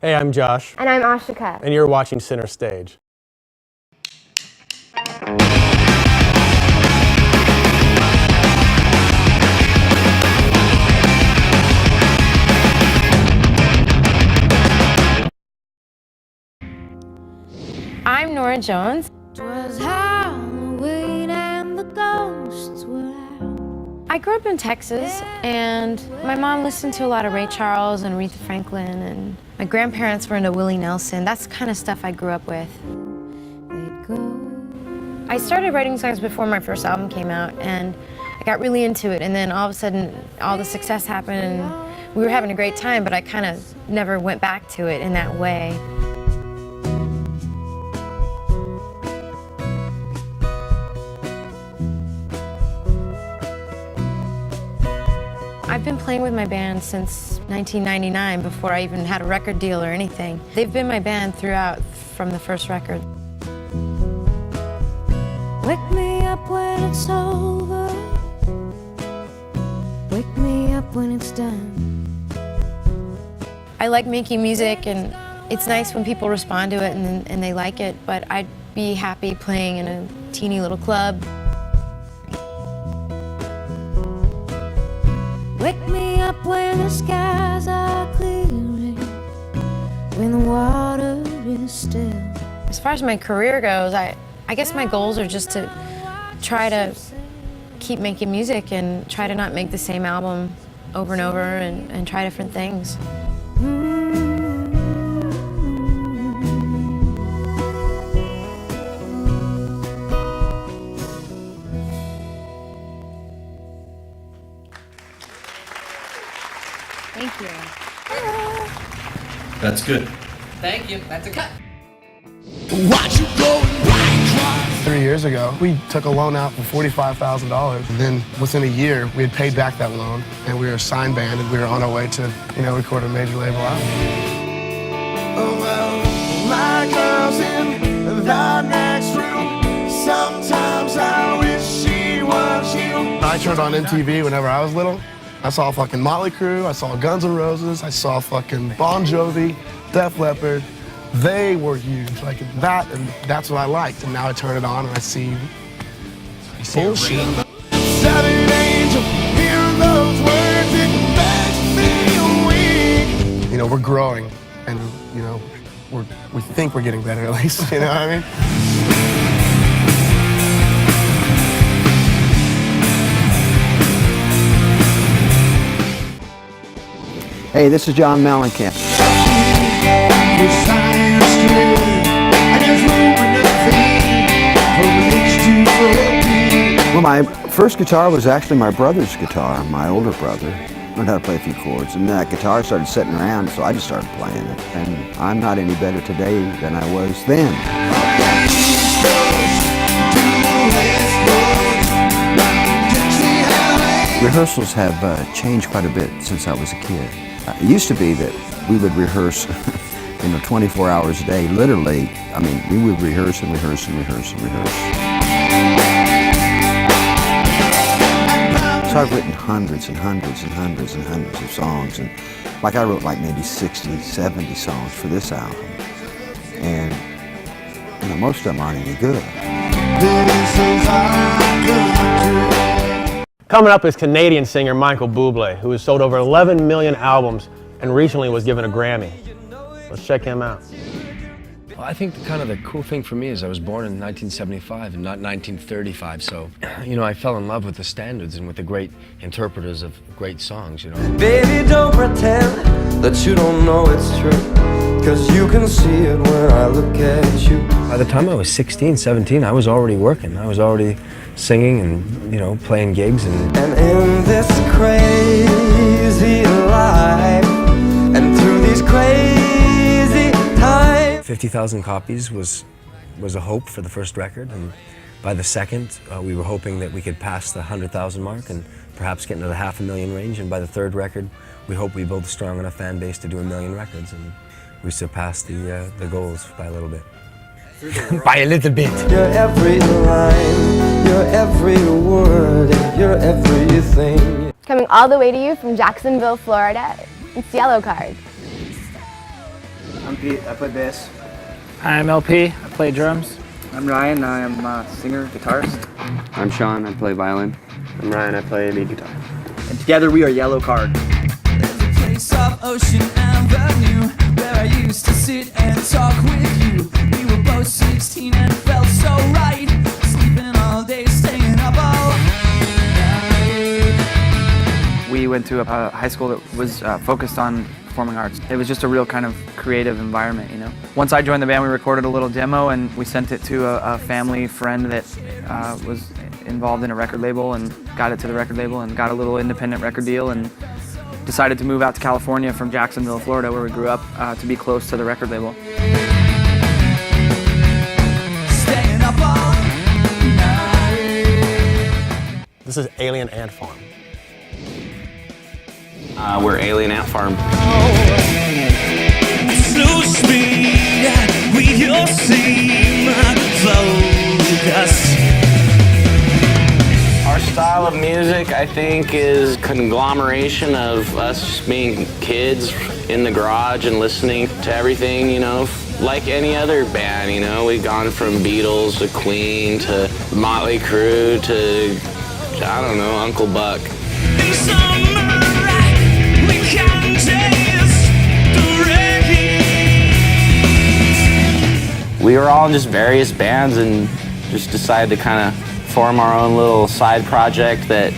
Hey, I'm Josh. And I'm Ashika. And you're watching Center Stage. I'm Nora Jones. 'Twas Halloween and the ghosts were out. I grew up in Texas, and my mom listened to a lot of Ray Charles and Aretha Franklin, and my grandparents were into Willie Nelson. That's the kind of stuff I grew up with. They'd go. I started writing songs before my first album came out, and I got really into it, and then all of a sudden, all the success happened, and we were having a great time, but I kind of never went back to it in that way. I've been playing with my band since 1999, before I even had a record deal or anything. They've been my band throughout, from the first record. Wake me up when it's over. Wake me up when it's done. I like making music, and it's nice when people respond to it and they like it, but I'd be happy playing in a teeny little club. Wake me up when the skies are clearing, when the water is still. As far as my career goes, I guess my goals are just to try to keep making music and try to not make the same album over and over and try different things. Thank you. That's good. Thank you. That's a cut. 3 years ago, we took a loan out for $45,000. And then within a year, we had paid back that loan, and we were a signed band, and we were on our way to, record a major label album. Oh, well, my girl's in the next room. Sometimes I wish she was you. I turned on MTV whenever I was little. I saw fucking Motley Crue, I saw Guns N' Roses, I saw fucking Bon Jovi, Def Leppard. They were huge, like that, and that's what I liked. And now I turn it on and I see bullshit. Seven angel, hear those words, it makes me weak. We're growing, and we think we're getting better at least. You know what I mean? Hey, this is John Mellencamp. Well, my first guitar was actually my brother's guitar, my older brother. Learned how to play a few chords, and that guitar started sitting around, so I just started playing it. And I'm not any better today than I was then. Rehearsals have changed quite a bit since I was a kid. It used to be that we would rehearse 24 hours a day. Literally, we would rehearse and rehearse and rehearse and rehearse. So I've written hundreds and hundreds and hundreds and hundreds of songs, and I wrote maybe 60, 70 songs for this album. And most of them aren't any good. Coming up is Canadian singer Michael Bublé, who has sold over 11 million albums and recently was given a Grammy. Let's check him out. Well, I think the cool thing for me is I was born in 1975 and not 1935, so, I fell in love with the standards and with the great interpreters of great songs, Baby, don't pretend that you don't know it's true, 'cause you can see it when I look at you. By the time I was 16, 17, I was already working. I was already singing and, playing gigs. And in this crazy life, and through these crazy times. 50,000 copies was a hope for the first record, and by the second, we were hoping that we could pass the 100,000 mark and perhaps get into the 500,000 range, and by the third record, we hope we build a strong enough fan base to do 1 million records, and we surpassed the goals by a little bit. By a little bit. You're every line, you're every word, you're everything. Coming all the way to you from Jacksonville, Florida, it's Yellow Card. I'm Pete, I play bass. Hi, I'm LP, I play drums. I'm Ryan, I am a singer, guitarist. I'm Sean, I play violin. I'm Ryan, I play lead guitar. And together we are Yellow Card. There's a place off Ocean Avenue where I used to sit and talk with you. We were both 16 and it felt so right. Sleeping all day, staying up all night. We went to a high school that was focused on performing arts. It was just a real kind of creative environment, you know. Once I joined the band, we recorded a little demo and we sent it to a family friend that was involved in a record label and got it to the record label and got a little independent record deal and decided to move out to California from Jacksonville, Florida, where we grew up, to be close to the record label. Staying up all night. This is Alien Ant Farm. We're Alien Ant Farm. Slow speed, we all seem focused. Our style of music, I think, is conglomeration of us just being kids in the garage and listening to everything, you know, like any other band, you know. We've gone from Beatles to Queen to Motley Crue to, I don't know, Uncle Buck. We were all in just various bands and just decided to kind of form our own little side project that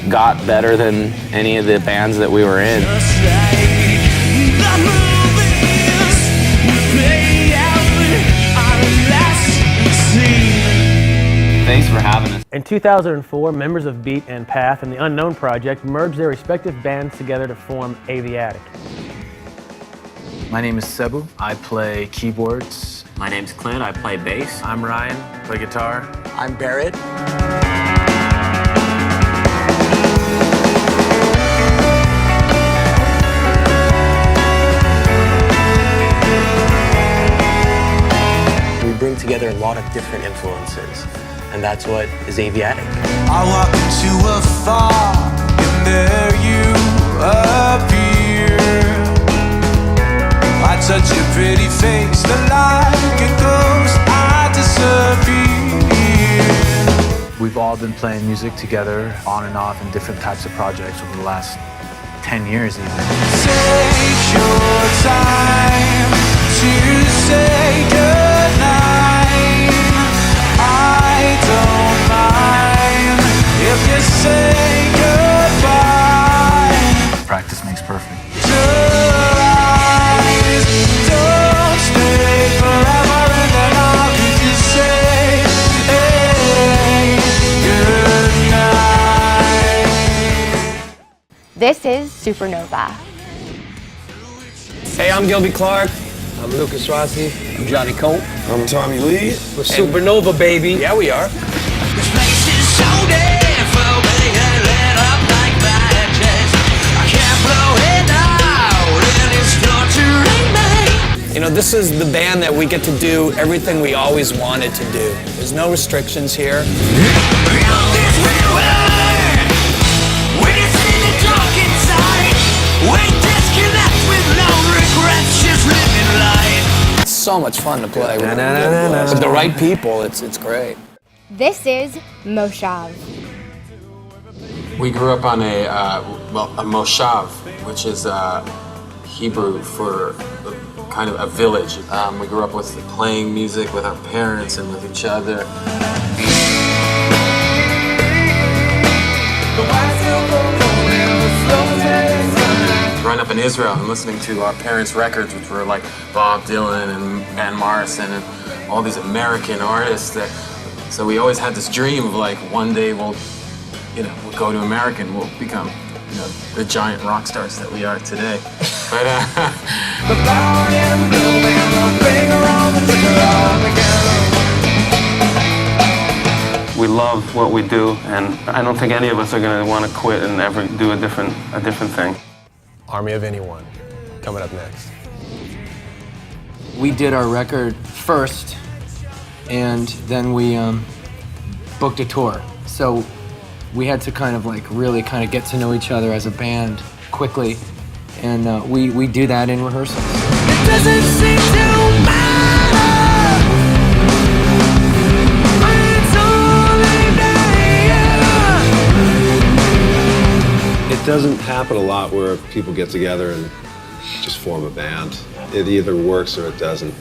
got better than any of the bands that we were in. Thanks for having us. In 2004, members of Beat and Path and the Unknown Project merged their respective bands together to form Aviatic. My name is Cebu, I play keyboards. My name's Clint, I play bass. I'm Ryan, play guitar. I'm Barrett. We bring together a lot of different influences, and that's what is Aviatic. I walk into a fog, and there you appear. I touch your pretty face, the light it goes, I disappear. We've all been playing music together on and off in different types of projects over the last 10 years even. Take your time to say goodnight. I don't mind if you say goodbye. Practice makes perfect. Don't stay forever and then how could you say goodnight? This is Supernova. Hey, I'm Gilby Clark. I'm Lucas Rossi. I'm Johnny Colt. I'm Tommy Lee. We're Supernova, baby. Yeah, we are. This place is so damn full, lit up like matches. I can't blow it out and it's torturing me. You know, this is the band that we get to do everything we always wanted to do. There's no restrictions here. It's so much fun to play with the right people. It's great. This is Moshav. We grew up on a moshav, which is Hebrew for kind of a village. We grew up with playing music with our parents and with each other. Growing up in Israel and listening to our parents' records, which were like Bob Dylan and Van Morrison and all these American artists, so we always had this dream of like one day we'll go to America and we'll become, the giant rock stars that we are today. But We love what we do, and I don't think any of us are going to want to quit and ever do a different thing. Army of Anyone, coming up next. We did our record first, and then we booked a tour. So we had to really get to know each other as a band quickly, and we do that in rehearsals. Doesn't seem to matter. It's only there. It doesn't happen a lot where people get together and just form a band. It either works or it doesn't.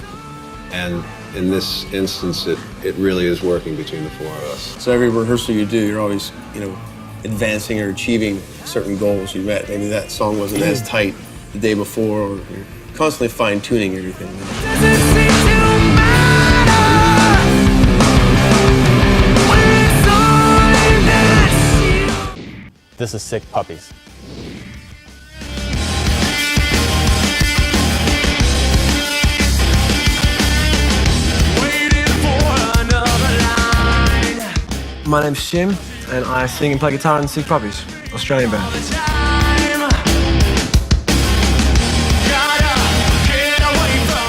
And in this instance, it really is working between the four of us. So every rehearsal you do, you're always, advancing or achieving certain goals you met. Maybe that song wasn't as tight the day before, or you're constantly fine-tuning everything. This is Sick Puppies. My name's Jim, and I sing and play guitar in Sick Puppies, Australian band.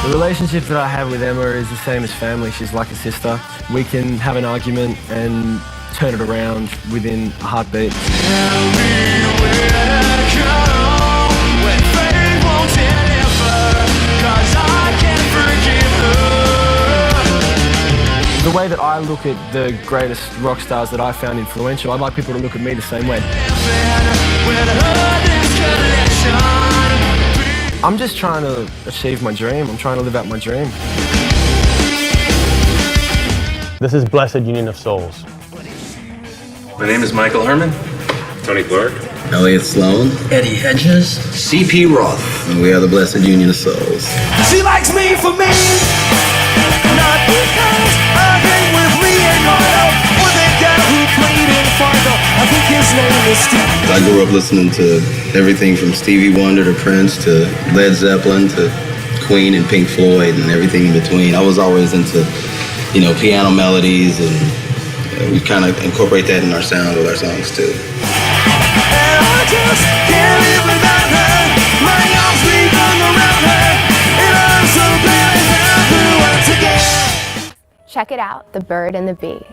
The relationship that I have with Emma is the same as family. She's like a sister. We can have an argument and turn it around within a heartbeat. The way that I look at the greatest rock stars that I found influential, I'd like people to look at me the same way. I'm just trying to achieve my dream. I'm trying to live out my dream. This is Blessed Union of Souls. My name is Michael Herman. Tony Clark. Elliot Sloan. Eddie Hedges. C.P. Roth. And we are the Blessed Union of Souls. She likes me for me, not because I hang with Leonardo or the guy who played in Fargo. I think his name is Steve. I grew up listening to everything from Stevie Wonder to Prince to Led Zeppelin to Queen and Pink Floyd and everything in between. I was always into, piano melodies, and we kind of incorporate that in our sound with our songs too. And I just can't live without her. My arms revolve around her, and I'm so glad I have her once again. Check it out, The Bird and the Bee.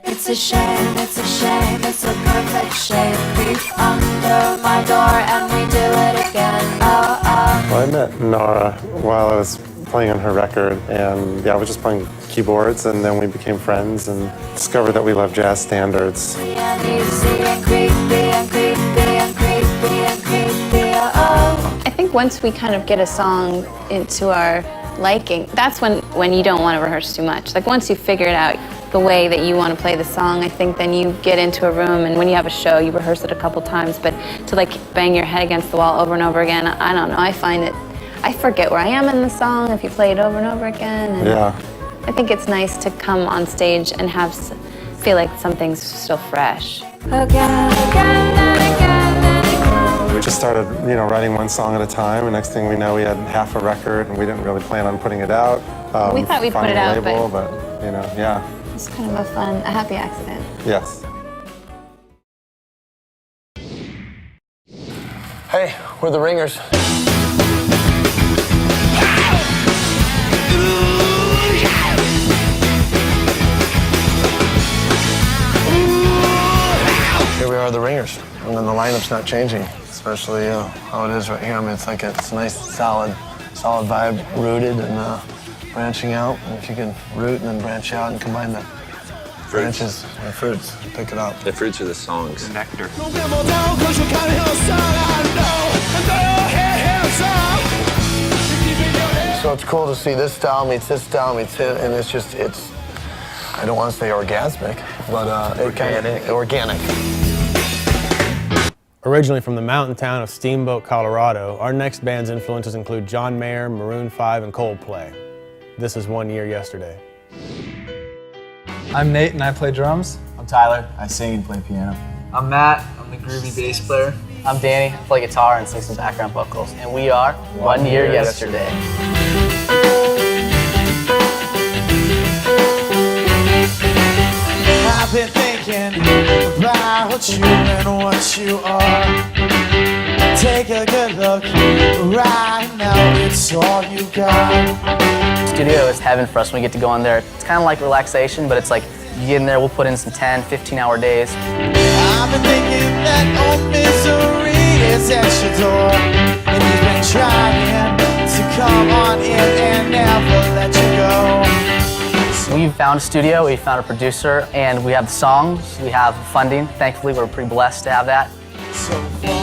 It's a shame, it's a shame, it's a perfect shame. Creep under my door and we do it again. Oh, oh. Well, I met Nara while I was playing on her record, and I was just playing keyboards, and then we became friends and discovered that we love jazz standards. And easy and creepy and creepy and creepy and creepy, oh. I think once we kind of get a song into our liking, that's when you don't want to rehearse too much. Like once you figure it out, the way that you want to play the song, I think then you get into a room, and when you have a show, you rehearse it a couple times, but to bang your head against the wall over and over again, I don't know, I find that I forget where I am in the song if you play it over and over again. And yeah. I think it's nice to come on stage and feel like something's still fresh. We just started, writing one song at a time, and next thing we know, we had half a record, and we didn't really plan on putting it out. We thought we'd put it out, label, but yeah. It's kind of a happy accident. Yes. Hey, we're the Ringers. Here we are, the Ringers, and then the lineup's not changing, especially how it is right here. I mean, it's a nice, solid vibe, rooted and branching out. And if you can root and then branch out and combine the branches and fruits, pick it up. The fruits are the songs. Nectar. So it's cool to see this style meets this style meets it, and it's I don't want to say orgasmic, but organic. Originally from the mountain town of Steamboat, Colorado, our next band's influences include John Mayer, Maroon 5, and Coldplay. This is 1 Year Yesterday. I'm Nate and I play drums. I'm Tyler, I sing and play piano. I'm Matt, I'm the groovy bass player. I'm Danny, I play guitar and sing some background vocals. And we are 1 Year Yesterday. I've been thinking about you and what you are. Take a good look right now, it's all you got. Studio is heaven for us when we get to go in there. It's kind of like relaxation, but it's like you get in there, we'll put in some 10, 15-hour days. I've been thinking that old misery is at your door, and you've been we've found a studio, we found a producer, and we have the songs, we have funding. Thankfully, we're pretty blessed to have that. So